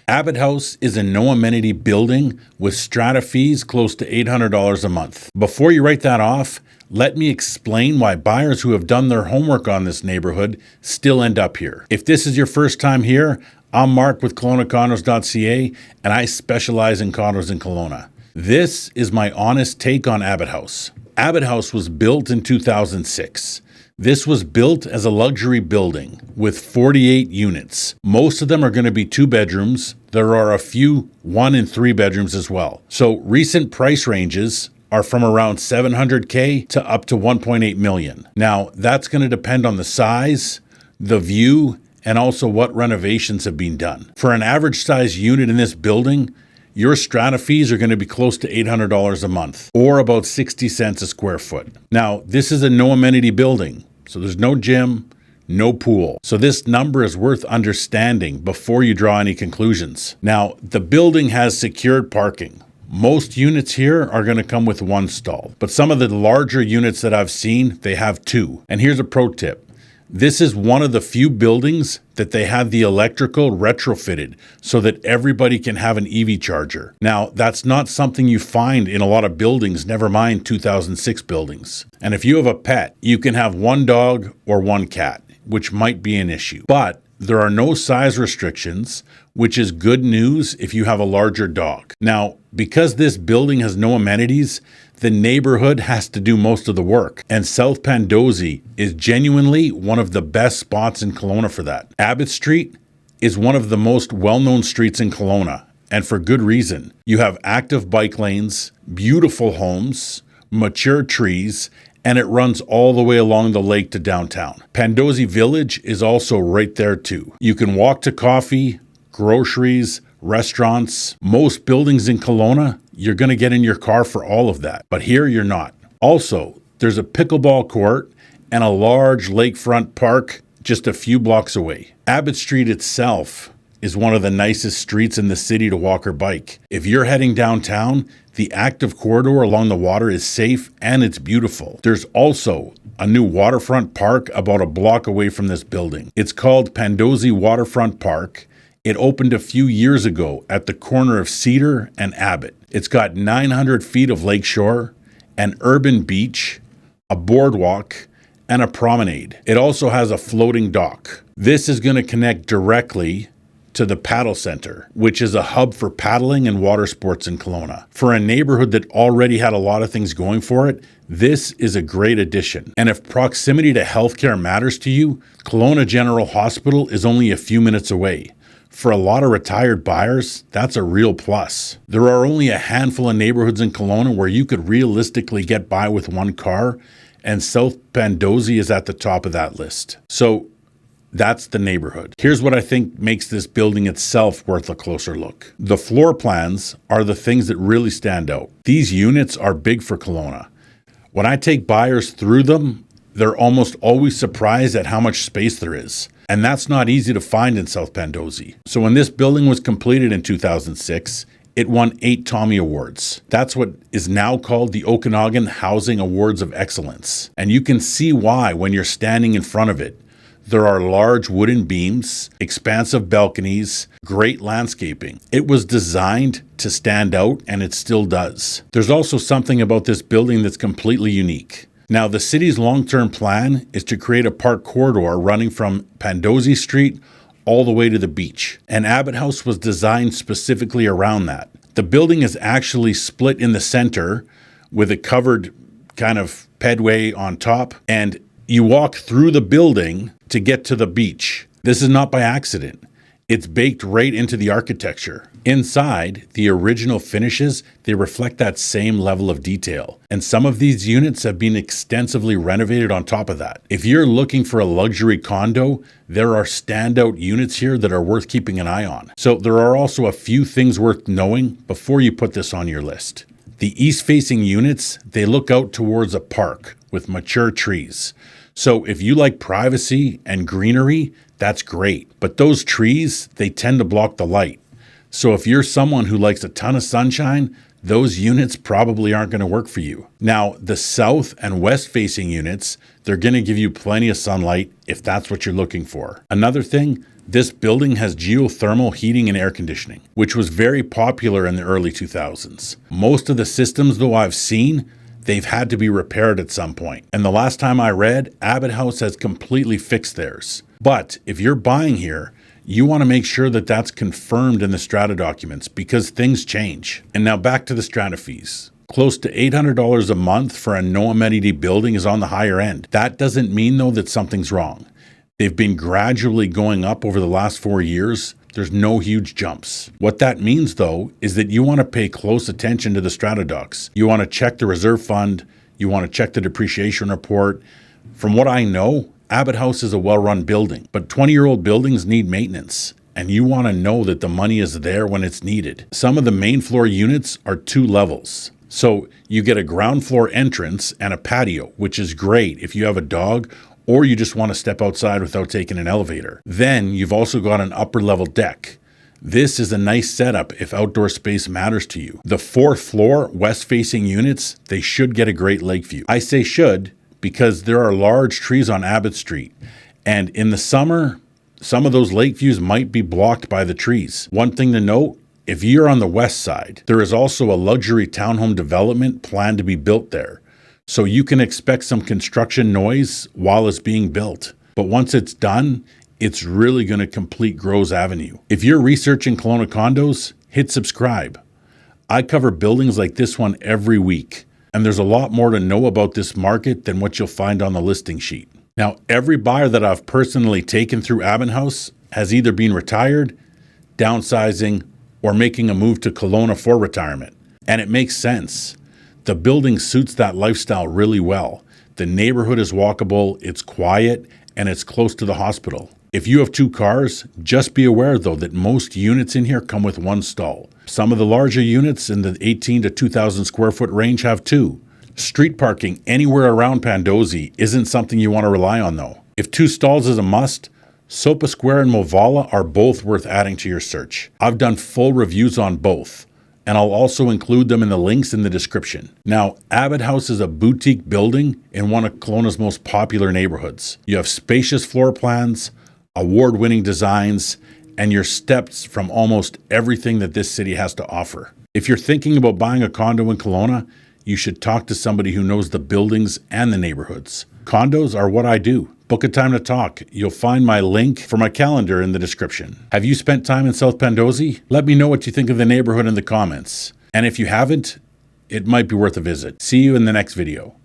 Abbott House is a no-amenity building with strata fees close to $800 a month. Before you write that off, let me explain why buyers who have done their homework on this neighborhood still end up here. If this is your first time here, I'm Mark with KelownaCondos.ca, and I specialize in condos in Kelowna. This is my honest take on Abbott House. Abbott House was built in 2006. This was built as a luxury building with 48 units. Most of them are going to be 2 bedrooms. There are a few 1 and 3 bedrooms as well. So recent price ranges are from around $700K to up to $1.8 million. Now, that's going to depend on the size, the view, and also what renovations have been done. For an average size unit in this building, your strata fees are going to be close to $800 a month, or about 60 cents a square foot. Now, this is a no amenity building, so there's no gym, no pool. So this number is worth understanding before you draw any conclusions. Now, the building has secured parking. Most units here are going to come with 1 stall, but some of the larger units that I've seen, they have 2. And here's a pro tip. This is one of the few buildings that they have the electrical retrofitted so that everybody can have an EV charger. Now, that's not something you find in a lot of buildings, never mind 2006 buildings. And if you have a pet, you can have 1 dog or 1 cat, which might be an issue. But there are no size restrictions, which is good news if you have a larger dog. Now, because this building has no amenities, the neighborhood has to do most of the work. And South Pandosy is genuinely one of the best spots in Kelowna for that. Abbott Street is one of the most well-known streets in Kelowna, and for good reason. You have active bike lanes, beautiful homes, mature trees, and it runs all the way along the lake to downtown. Pandosy Village is also right there too. You can walk to coffee, groceries, restaurants. Most buildings in Kelowna, you're going to get in your car for all of that. But here you're not. Also, there's a pickleball court and a large lakefront park just a few blocks away. Abbott Street itself is one of the nicest streets in the city to walk or bike. If you're heading downtown, the active corridor along the water is safe and it's beautiful. There's also a new waterfront park about a block away from this building. It's called Pandosy Waterfront Park. It opened a few years ago at the corner of Cedar and Abbott. It's got 900 feet of lakeshore, an urban beach, a boardwalk, and a promenade. It also has a floating dock. This is going to connect directly to the paddle center, which is a hub for paddling and water sports in Kelowna. For a neighborhood that already had a lot of things going for it, this is a great addition. And if proximity to healthcare matters to you, Kelowna General Hospital is only a few minutes away. For a lot of retired buyers, that's a real plus. There are only a handful of neighborhoods in Kelowna where you could realistically get by with 1 car, and South Pandosy is at the top of that list. So that's the neighborhood. Here's what I think makes this building itself worth a closer look. The floor plans are the things that really stand out. These units are big for Kelowna. When I take buyers through them, they're almost always surprised at how much space there is. And that's not easy to find in South Pandosy. So when this building was completed in 2006, it won 8 Tommy Awards. That's what is now called the Okanagan Housing Awards of Excellence. And you can see why when you're standing in front of it. There are large wooden beams, expansive balconies, great landscaping. It was designed to stand out, and it still does. There's also something about this building that's completely unique. Now, the city's long-term plan is to create a park corridor running from Pandosy Street all the way to the beach. And Abbott House was designed specifically around that. The building is actually split in the center with a covered kind of pedway on top, and you walk through the building to get to the beach. This is not by accident. It's baked right into the architecture. Inside, the original finishes, they reflect that same level of detail. And some of these units have been extensively renovated on top of that. If you're looking for a luxury condo, there are standout units here that are worth keeping an eye on. So there are also a few things worth knowing before you put this on your list. The east-facing units, they look out towards a park with mature trees. So if you like privacy and greenery, that's great. But those trees, they tend to block the light. So if you're someone who likes a ton of sunshine, those units probably aren't going to work for you. Now, the south and west facing units, they're going to give you plenty of sunlight if that's what you're looking for. Another thing, This building has geothermal heating and air conditioning, which was very popular in the early 2000s. Most of the systems, though, I've seen, they've had to be repaired at some point. And the last time I read, Abbott House has completely fixed theirs. But if you're buying here, you want to make sure that that's confirmed in the strata documents because things change. And now back to the strata fees. Close to $800 a month for a no amenity building is on the higher end. That doesn't mean, though, that something's wrong. They've been gradually going up over the last 4 years. There's no huge jumps. What that means, though, is that you want to pay close attention to the strata docs. You want to check the reserve fund. You want to check the depreciation report. From what I know, Abbott House is a well-run building, but 20-year-old buildings need maintenance, and you want to know that the money is there when it's needed. Some of the main floor units are 2 levels. So you get a ground floor entrance and a patio, which is great if you have a dog or you just want to step outside without taking an elevator. Then you've also got an upper level deck. This is a nice setup if outdoor space matters to you. The 4th floor west-facing units, they should get a great lake view. I say should because there are large trees on Abbott Street. And in the summer, some of those lake views might be blocked by the trees. One thing to note, if you're on the west side, there is also a luxury townhome development planned to be built there. So you can expect some construction noise while it's being built. But once it's done, it's really going to complete Groves Avenue. If you're researching Kelowna Condos, hit subscribe. I cover buildings like this one every week, and there's a lot more to know about this market than what you'll find on the listing sheet. Now, every buyer that I've personally taken through Abbott House has either been retired, downsizing, or making a move to Kelowna for retirement. And it makes sense. The building suits that lifestyle really well. The neighborhood is walkable, it's quiet, and it's close to the hospital. If you have 2 cars, just be aware though that most units in here come with 1 stall. Some of the larger units in the 18 to 2,000 square foot range have 2. Street parking anywhere around Pandosy isn't something you want to rely on though. If 2 stalls is a must, Sopa Square and Movala are both worth adding to your search. I've done full reviews on both, and I'll also include them in the links in the description. Now, Abbott House is a boutique building in one of Kelowna's most popular neighborhoods. You have spacious floor plans, award-winning designs, and your steps from almost everything that this city has to offer. If you're thinking about buying a condo in Kelowna, you should talk to somebody who knows the buildings and the neighborhoods. Condos are what I do. Book a time to talk. You'll find my link for my calendar in the description. Have you spent time in South Pandosy? Let me know what you think of the neighborhood in the comments. And if you haven't, it might be worth a visit. See you in the next video.